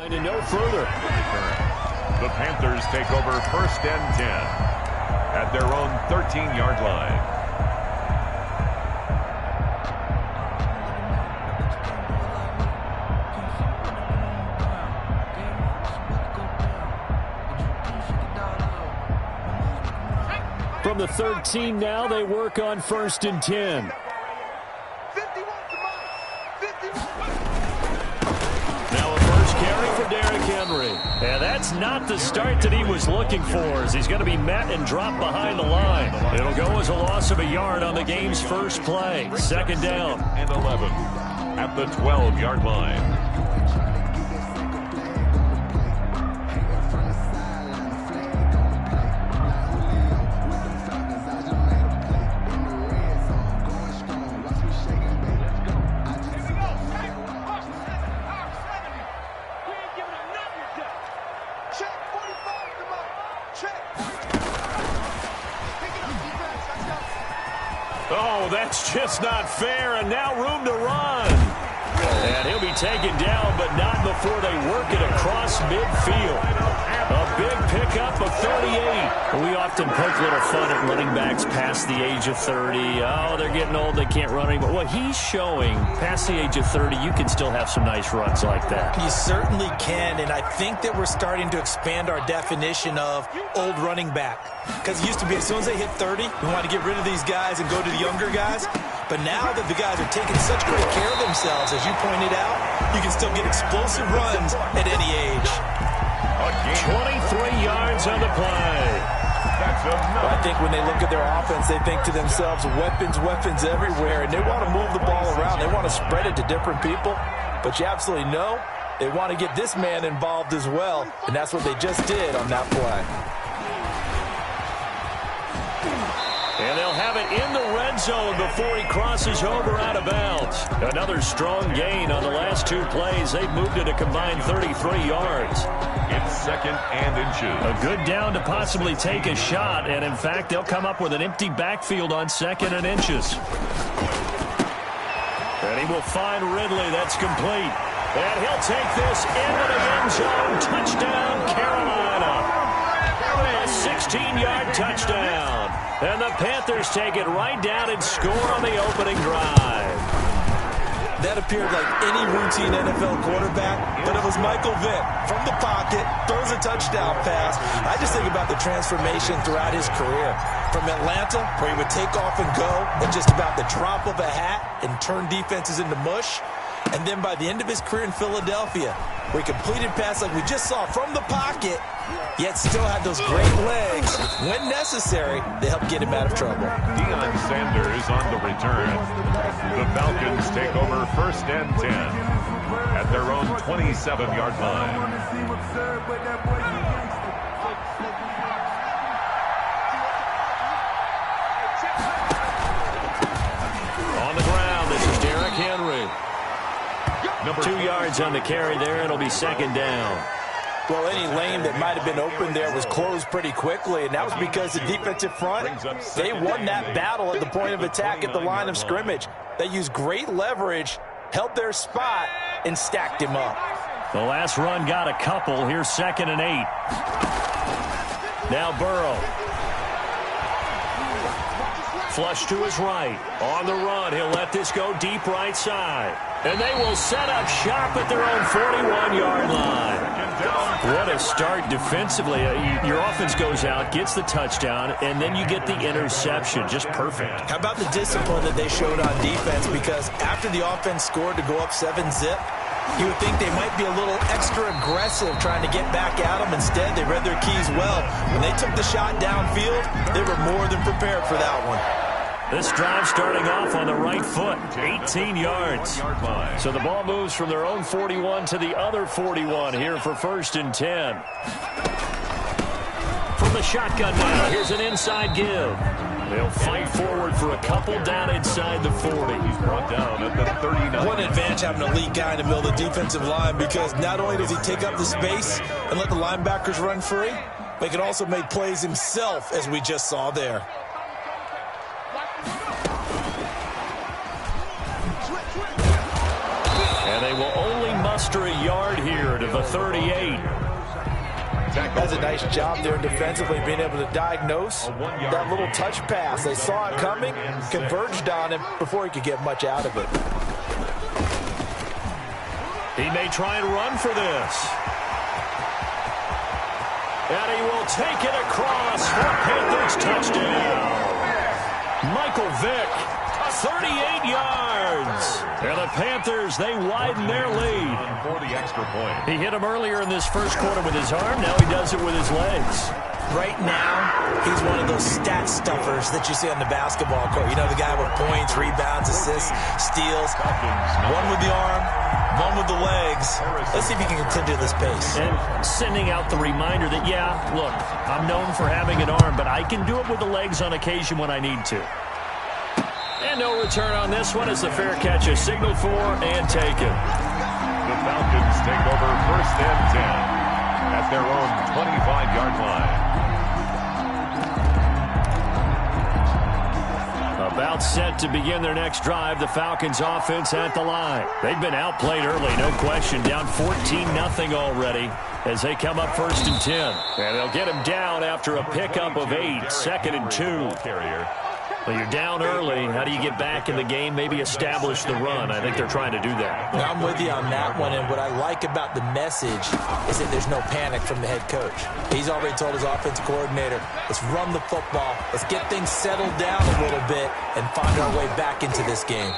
And no further. The Panthers take over 1st and 10 at their own 13-yard line. From the 13 now, they work on 1st and 10. Now a first carry for Derrick Henry. And that's not the start that he was looking for, as he's going to be met and dropped behind the line. It'll go as a loss of a yard on the game's first play. 2nd down. And 11 at the 12-yard line. Oh, that's just not fair, and now room to run. And he'll be taken down, but not before they work it across midfield. A big pickup of 38. We often poke little fun at running backs past the age of 30. Oh, they're getting old, they can't run anymore. Well, he's showing past the age of 30, you can still have some nice runs like that. You certainly can, and I think that we're starting to expand our definition of old running back. Because it used to be as soon as they hit 30, we want to get rid of these guys and go to the younger guys. But now that the guys are taking such great care of themselves, as you pointed out, you can still get explosive runs at any age. 23 yards on the play. I think when they look at their offense, they think to themselves, weapons, weapons everywhere, and they want to move the ball around. They want to spread it to different people, but you absolutely know they want to get this man involved as well, and that's what they just did on that play. And they'll have it in the red zone before he crosses over out of bounds. Another strong gain on the last 2 plays. They've moved it a combined 33 yards. It's 2nd and inches. A good down to possibly take a shot, and in fact, they'll come up with an empty backfield on 2nd and inches. And he will find Ridley. That's complete. And he'll take this into the end zone. Touchdown, Carolina. A 16-yard touchdown. And the Panthers take it right down and score on the opening drive. That appeared like any routine NFL quarterback, but it was Michael Vick from the pocket, throws a touchdown pass. I just think about the transformation throughout his career. From Atlanta, where he would take off and go at just about the drop of a hat and turn defenses into mush. And then by the end of his career in Philadelphia, where he completed pass like we just saw from the pocket, yet still had those great legs. When necessary, they help get him out of trouble. Deion Sanders on the return. The Falcons take over 1st and 10 at their own 27-yard line. On the ground, this is Derrick Henry. 2 yards on the carry there. It'll be 2nd down. Well, any lane that might have been open there was closed pretty quickly, and that was because the defensive front, they won that battle at the point of attack at the line of scrimmage. They used great leverage, held their spot, and stacked him up. The last run got a couple. Here's 2nd and 8. Now Burrow. Flush to his right. On the run, he'll let this go deep right side. And they will set up shop at their own 41-yard line. What a start defensively. Your offense goes out, gets the touchdown, and then you get the interception. Just perfect. How about the discipline that they showed on defense? Because after the offense scored to go up 7-zip, you would think they might be a little extra aggressive trying to get back at them. Instead, they read their keys well. When they took the shot downfield, they were more than prepared for that one. This drive starting off on the right foot, 18 yards. So the ball moves from their own 41 to the other 41 here for 1st and 10. From the shotgun now, here's an inside give. They'll fight forward for a couple down inside the 40. He's brought down at the 39. What an advantage having an elite guy in the middle of the defensive line, because not only does he take up the space and let the linebackers run free, but he can also make plays himself, as we just saw there. extra yard here to the 38. That's a nice job there defensively, being able to diagnose that little touch pass. They saw it coming, converged on him before he could get much out of it. He may try and run for this. And he will take it across for Panthers touchdown. Michael Vick, 38 yards. And the Panthers, they widen their lead. For the extra point. He hit him earlier in this first quarter with his arm. Now he does it with his legs. Right now, he's one of those stat stuffers that you see on the basketball court. You know, the guy with points, rebounds, assists, steals. One with the arm, one with the legs. Let's see if he can continue this pace. And sending out the reminder that, yeah, look, I'm known for having an arm, but I can do it with the legs on occasion when I need to. And no return on this one as the fair catch is signaled for and taken. The Falcons take over first and 10 at their own 25-yard line. About set to begin their next drive, the Falcons offense at the line. They've been outplayed early, no question, down 14-0 already as they come up first and 10. And they'll get him down after a pickup of 8, second and 2. Well, you're down early. How do you get back in the game? Maybe establish the run. I think they're trying to do that. I'm with you on that one, and what I like about the message is that there's no panic from the head coach. He's already told his offensive coordinator, let's run the football, let's get things settled down a little bit, and find our way back into this game.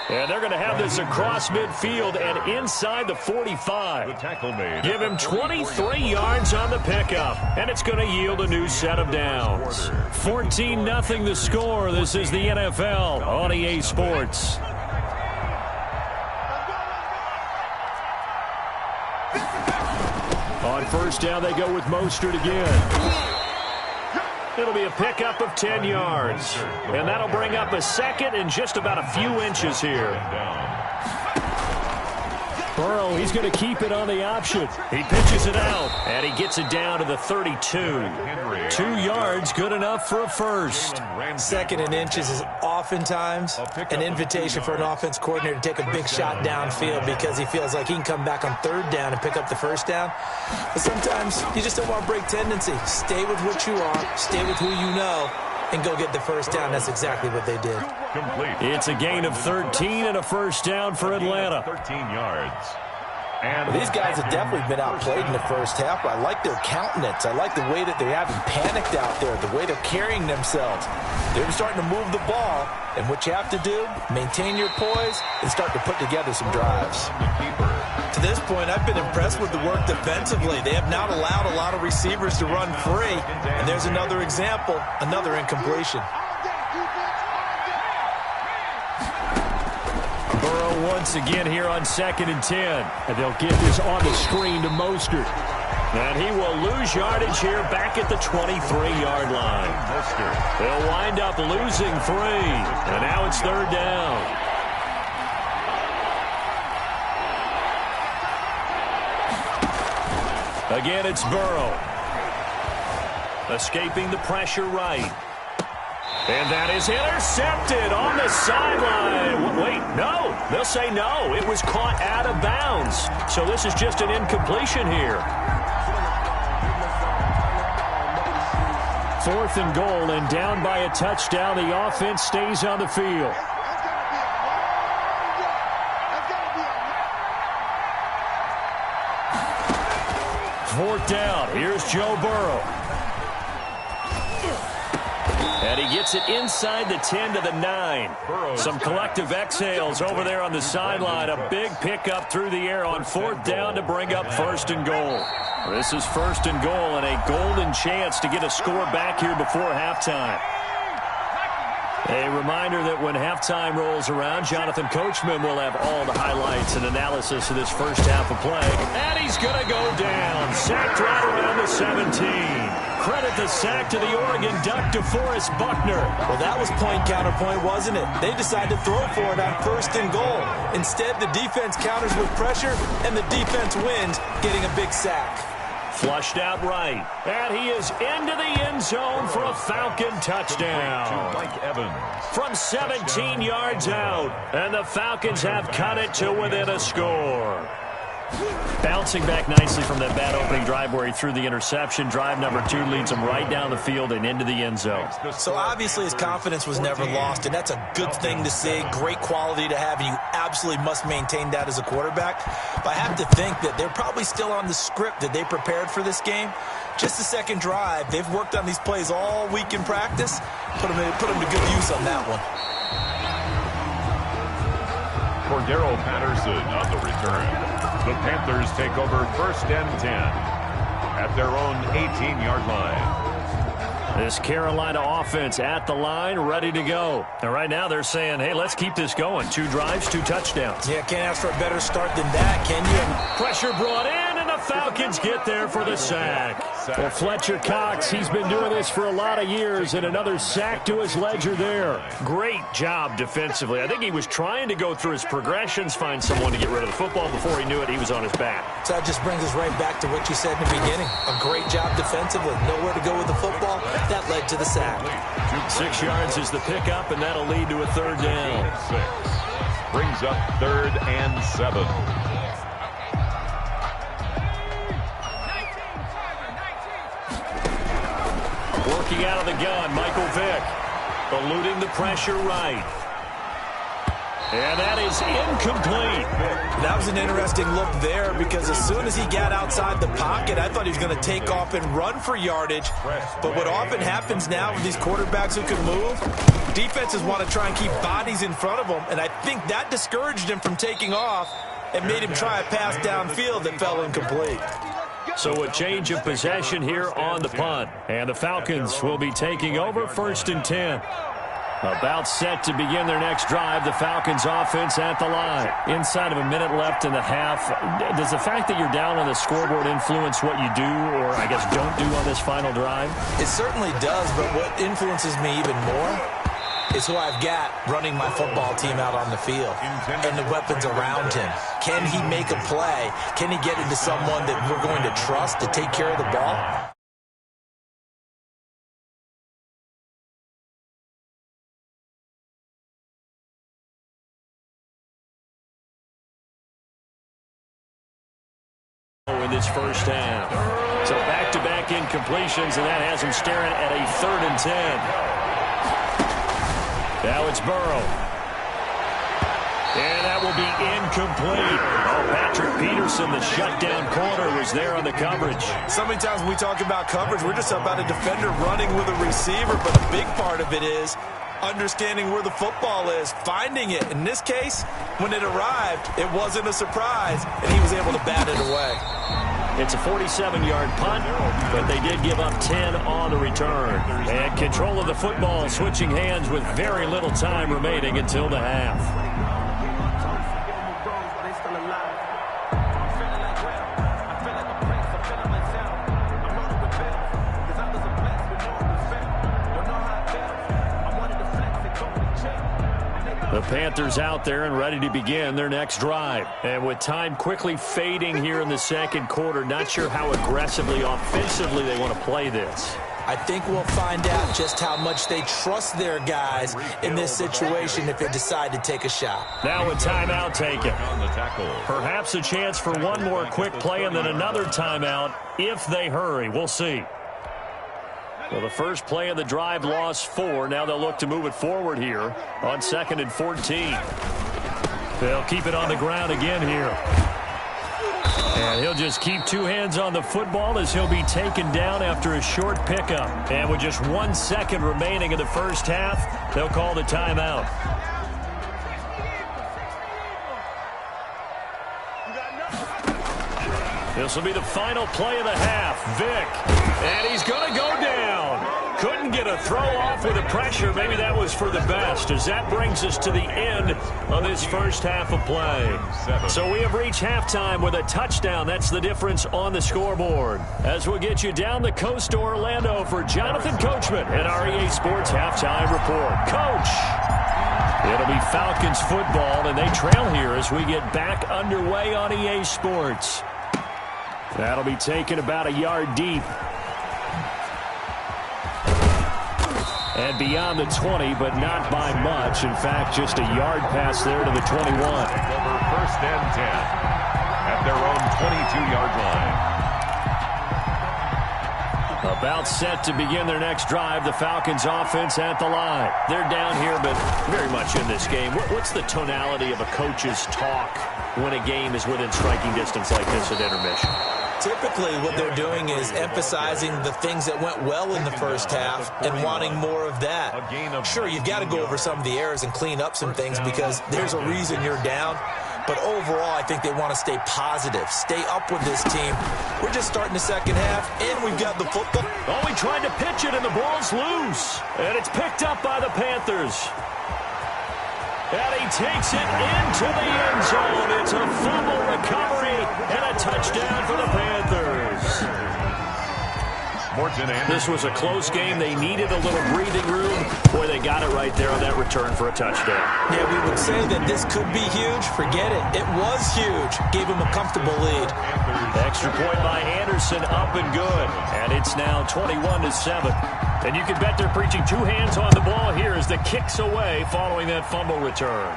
And they're going to have this across midfield and inside the 45. The tackle made. Give him 23 yards on the pickup, and it's going to yield a new set of downs. 14-0 the score. This is the NFL on EA Sports. On first down, they go with Mostert again. It'll be a pickup of 10 yards. And that'll bring up a second and just about a few inches here. Burrow, he's going to keep it on the option. He pitches it out, and he gets it down to the 32. 2 yards, good enough for a first. Second and inches is oftentimes an invitation for an offense coordinator to take a big shot downfield because he feels like he can come back on third down and pick up the first down. But sometimes you just don't want to break tendency. Stay with what you are, stay with who you know, and go get the first down. That's exactly what they did. Complete. It's a gain of 13 and a first down for Atlanta. 13 yards. And these guys have definitely been outplayed in the first half. I like their countenance. I like the way that they're having panicked out there, the way they're carrying themselves. They're starting to move the ball, and what you have to do, maintain your poise and start to put together some drives. To this point, I've been impressed with the work defensively. They have not allowed a lot of receivers to run free, and there's another example, another incompletion. Once again here on second and 10. And they'll get this on the screen to Mostert. And he will lose yardage here back at the 23-yard line. They'll wind up losing 3. And now it's third down. Again, it's Burrow. Escaping the pressure right. And that is intercepted on the sideline. Wait, no. They'll say no. It was caught out of bounds. So this is just an incompletion here. 4th and goal, and down by a touchdown. The offense stays on the field. Fourth down. Here's Joe Burrow. And he gets it inside the 10 to the 9. Some collective exhales over there on the sideline. A big pickup through the air on 4th down to bring up 1st and goal. This is 1st and goal and a golden chance to get a score back here before halftime. A reminder that when halftime rolls around, Jonathan Coachman will have all the highlights and analysis of this first half of play. And he's going to go down. Sacked right around the 17. Credit the sack to the Oregon Duck, DeForest Buckner. Well, that was point counterpoint, wasn't it? They decided to throw for it on 1st and goal. Instead, the defense counters with pressure, and the defense wins, getting a big sack. Flushed out right. And he is into the end zone for a Falcon touchdown. From 17 yards out. And the Falcons have cut it to within a score. Bouncing back nicely from that bad opening drive where he threw the interception. Drive number 2 leads him right down the field and into the end zone. So obviously his confidence was never lost, and that's a good thing to see. Great quality to have, and you absolutely must maintain that as a quarterback. But I have to think that they're probably still on the script that they prepared for this game. Just the second drive, they've worked on these plays all week in practice. Put them to good use on that one. Cordero Patterson on the return. The Panthers take over 1st and 10 at their own 18-yard line. This Carolina offense at the line, ready to go. And right now they're saying, hey, let's keep this going. 2 drives, 2 touchdowns. Yeah, can't ask for a better start than that, can you? Pressure brought in, and the Falcons get there for the sack. Well, Fletcher Cox, he's been doing this for a lot of years, and another sack to his ledger there. Great job defensively. I think he was trying to go through his progressions, find someone to get rid of the football. Before he knew it, he was on his back. So that just brings us right back to what you said in the beginning. A great job defensively. Nowhere to go with the football. That led to the sack. 6 yards is the pickup, and that'll lead to a 3rd down. Brings up 3rd and 7. Working out of the gun, Michael Vick. Eluding the pressure right. And that is incomplete. That was an interesting look there because as soon as he got outside the pocket, I thought he was going to take off and run for yardage. But what often happens now with these quarterbacks who can move, defenses want to try and keep bodies in front of them, and I think that discouraged him from taking off and made him try a pass downfield that fell incomplete. So a change of possession here on the punt. And the Falcons will be taking over 1st and 10. About set to begin their next drive, the Falcons offense at the line. Inside of a minute left in the half, does the fact that you're down on the scoreboard influence what you do or, I guess, don't do on this final drive? It certainly does, but what influences me even more is who I've got running my football team out on the field and the weapons around him. Can he make a play? Can he get into someone that we're going to trust to take care of the ball? In this first half. So back-to-back incompletions, and that has him staring at a 3rd and 10. Now it's Burrow. And that will be incomplete. Oh, Patrick Peterson, the shutdown corner, was there on the coverage. So many times when we talk about coverage, we're just about a defender running with a receiver, but a big part of it is understanding where the football is, finding it. In this case, when it arrived, it wasn't a surprise, and he was able to bat it away. It's a 47-yard punt, but they did give up 10 on the return. And control of the football switching hands with very little time remaining until the half. The Panthers out there and ready to begin their next drive. And with time quickly fading here in the second quarter, not sure how aggressively, offensively they want to play this. I think we'll find out just how much they trust their guys in this situation if they decide to take a shot. Now a timeout taken. Perhaps a chance for one more quick play and then another timeout if they hurry. We'll see. Well, the first play of the drive lost 4. Now they'll look to move it forward here on 2nd and 14. They'll keep it on the ground again here. And he'll just keep 2 hands on the football as he'll be taken down after a short pickup. And with just 1 second remaining in the first half, they'll call the timeout. This will be the final play of the half. Vick. And he's going to go down. Couldn't get a throw off with the pressure. Maybe that was for the best, as that brings us to the end of this first half of play. So we have reached halftime with a touchdown. That's the difference on the scoreboard. As we'll get you down the coast to Orlando for Jonathan Coachman and our EA Sports Halftime Report. Coach! It'll be Falcons football, and they trail here as we get back underway on EA Sports. That'll be taken about a yard deep. And beyond the 20, but not by much. In fact, just a yard pass there to the 21. Over 1st and 10 at at their own 22-yard line. About set to begin their next drive, the Falcons offense at the line. They're down here, but very much in this game. What's the tonality of a coach's talk when a game is within striking distance like this at intermission? Typically, what they're doing is emphasizing the things that went well in the first half and wanting more of that. Sure, you've got to go over some of the errors and clean up some things because there's a reason you're down. But overall, I think they want to stay positive, stay up with this team. We're just starting the second half, and we've got the football. Oh, he tried to pitch it, and the ball's loose. And it's picked up by the Panthers. And he takes it into the end zone. It's a fumble recovery and a touchdown for the Panthers. This was a close game. They needed a little breathing room. Boy, they got it right there on that return for a touchdown. Yeah, we would say that this could be huge. Forget it. It was huge. Gave him a comfortable lead. Extra point by Anderson, up and good. And it's now 21-7. And you can bet they're preaching two hands on the ball here as the kick's away following that fumble return.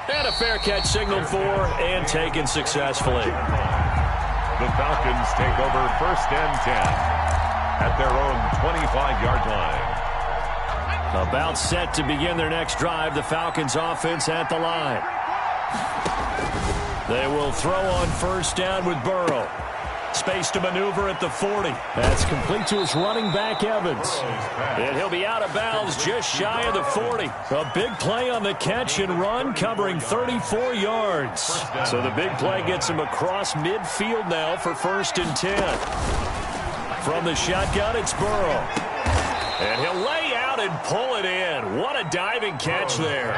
And a fair catch signaled for and taken successfully. The Falcons take over 1st and 10 at their own 25-yard line. About set to begin their next drive, the Falcons offense at the line. They will throw on 1st down with Burrow. Space to maneuver at the 40. That's complete to his running back, Evans. And he'll be out of bounds just shy of the 40. A big play on the catch and run, covering 34 yards. So the big play gets him across midfield now for 1st and 10. From the shotgun, it's Burrow. And he'll lay out and pull it in. What a diving catch there.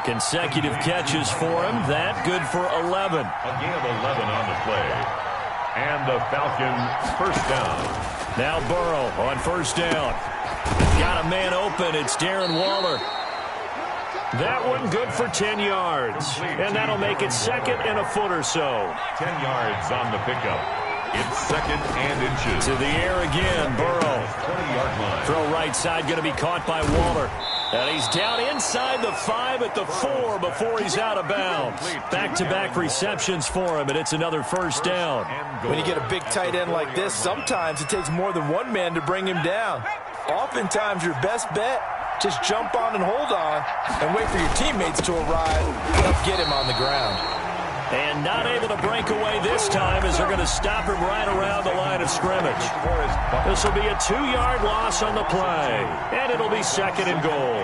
Consecutive catches for him. That good for 11. A gain of 11 on the play. And the Falcon 1st down. Now Burrow on 1st down. Got a man open. It's Darren Waller. That one good for 10 yards. And that'll make it 2nd and a foot or so. 10 yards on the pickup. It's 2nd and inches. To the air again, Burrow. 20-yard line. Throw right side, going to be caught by Waller. And he's down inside the 5 at the 4 before he's out of bounds. Back-to-back receptions for him, and it's another 1st down. When you get a big tight end like this, sometimes it takes more than one man to bring him down. Oftentimes, your best bet, just jump on and hold on and wait for your teammates to arrive and help get him on the ground. And not able to break away this time as they're going to stop him right around the line of scrimmage. This will be a 2-yard loss on the play. And it'll be 2nd and goal.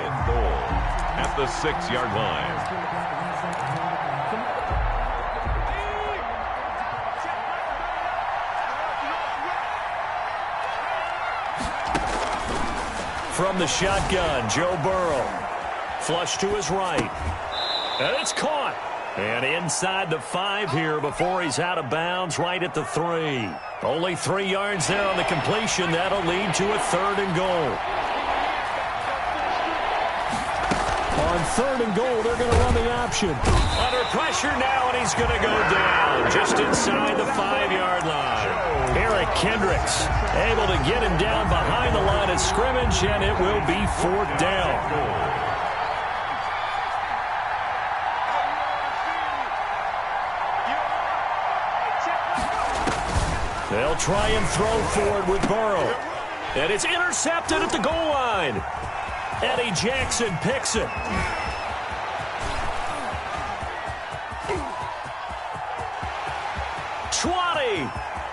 At the 6-yard line. From the shotgun, Joe Burrow. Flush to his right. And it's caught. And inside the 5 here before he's out of bounds right at the 3. Only 3 yards there on the completion. That'll lead to a 3rd and goal. On 3rd and goal, they're going to run the option. Under pressure now, and he's going to go down just inside the 5-yard line. Eric Kendricks able to get him down behind the line of scrimmage, and it will be 4th down. They'll try and throw forward with Burrow. And it's intercepted at the goal line. Eddie Jackson picks it. 20,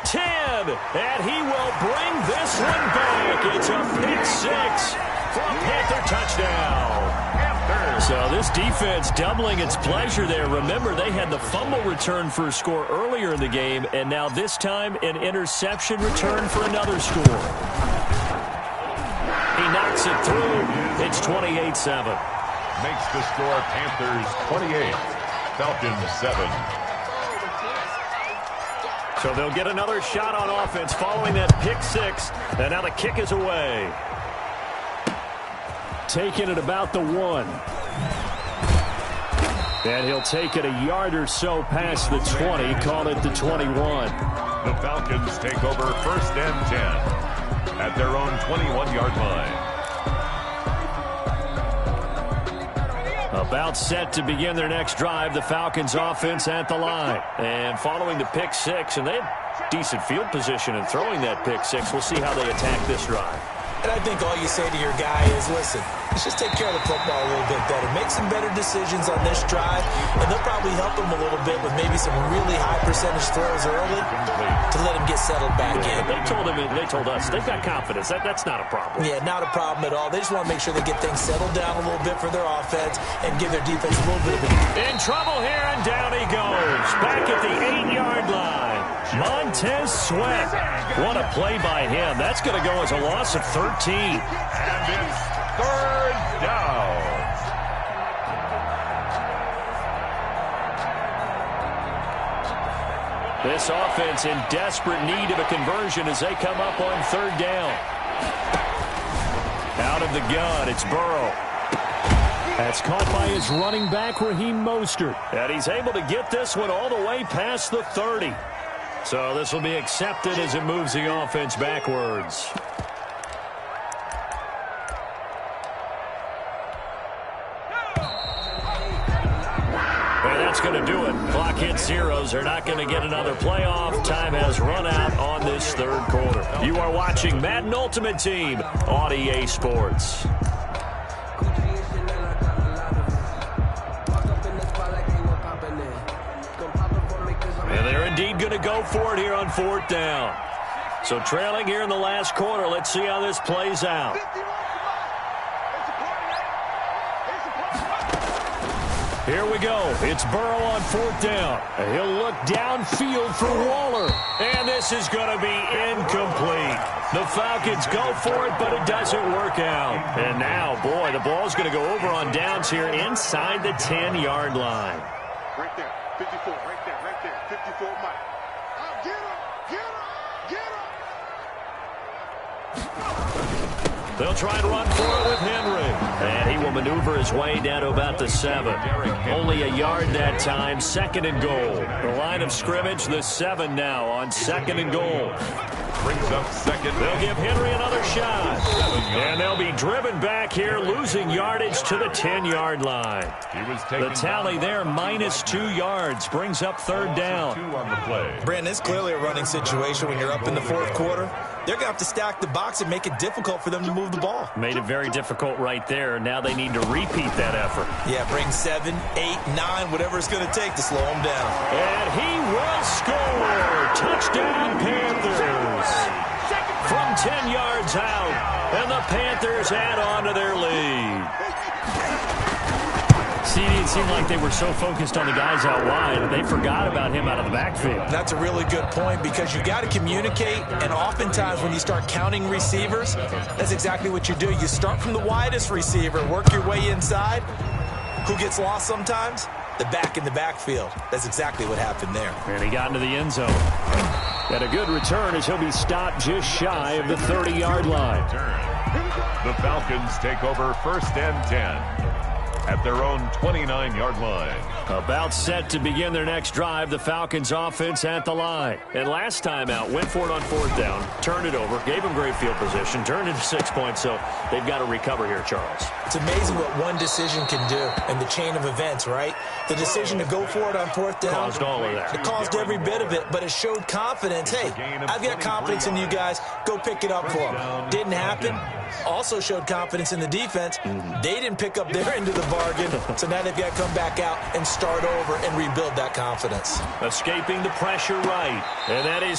10, and he will bring this one back. It's a pick 6 for a Panther touchdown. So this defense doubling its pleasure there. Remember, they had the fumble return for a score earlier in the game, and now this time an interception return for another score. He knocks it through. It's 28-7. Makes the score Panthers 28, Falcons 7. So they'll get another shot on offense following that pick 6, and now the kick is away. Taking it about the 1. And he'll take it a yard or so past the 20, call it the 21. The Falcons take over 1st and 10 at their own 21-yard line. About set to begin their next drive, the Falcons offense at the line. And following the pick six, and they had decent field position in throwing that pick six. We'll see how they attack this drive. And I think all you say to your guy is, listen, let's just take care of the football a little bit better. Make some better decisions on this drive, and they'll probably help him a little bit with maybe some really high percentage throws early to let him get settled back in. They told us they've got confidence. That's not a problem. Yeah, not a problem at all. They just want to make sure they get things settled down a little bit for their offense and give their defense a little bit of a... In trouble here, and down he goes. Back at the 8-yard line. Montez Sweat. What a play by him. That's going to go as a loss of 13. And it's third down. This offense in desperate need of a conversion as they come up on third down. Out of the gun, it's Burrow. That's caught by his running back, Raheem Mostert. And he's able to get this one all the way past the 30. So this will be accepted as it moves the offense backwards. And that's going to do it. Clock hits zeros. They're not going to get another playoff. Time has run out on this third quarter. You are watching Madden Ultimate Team on EA Sports. And they're indeed going to go for it here on fourth down. So trailing here in the last quarter. Let's see how this plays out. Here we go. It's Burrow on fourth down. He'll look downfield for Waller. And this is going to be incomplete. The Falcons go for it, but it doesn't work out. And now, boy, the ball's going to go over on downs here inside the 10-yard line. Right there, 54, right there, 54, Mike. Oh, get him! They'll try and run for it with Henry. And he will maneuver his way down to about the 7. Only a yard that time, second and goal. The line of scrimmage, the 7 now on second and goal. Brings up second. They'll give Henry another shot. And they'll be driven back here, losing yardage to the 10-yard line. The tally there, minus 2 yards, brings up third down. 2 on the play. Brandon, it's clearly a running situation when you're up in the fourth quarter. They're going to have to stack the box and make it difficult for them to move the ball. Made it very difficult right there. Now they need to repeat that effort. Yeah, bring 7, 8, 9, whatever it's going to take to slow them down. And he will score. Touchdown, Panthers. From 10 yards out. And the Panthers add on to their lead. See, it seemed like they were so focused on the guys out wide, they forgot about him out of the backfield. That's a really good point because you got to communicate, and oftentimes when you start counting receivers, that's exactly what you do. You start from the widest receiver, work your way inside. Who gets lost sometimes? The back in the backfield. That's exactly what happened there. And he got into the end zone. And a good return as he'll be stopped just shy of the 30-yard line. The Falcons take over first and 10. At their own 29-yard line. About set to begin their next drive, the Falcons offense at the line. And last time out, went for it on fourth down, turned it over, gave them great field position, turned it to 6 points, so they've got to recover here, Charles. It's amazing what one decision can do in the chain of events, right? The decision to go for it on fourth down. Caused all of that. It caused every bit of it, but it showed confidence. Hey, I've got confidence in you guys. Go pick it up for them. Didn't happen. Also showed confidence in the defense. They didn't pick up their end of the bargain, so now they've got to come back out and start over and rebuild that confidence. Escaping the pressure right, and that is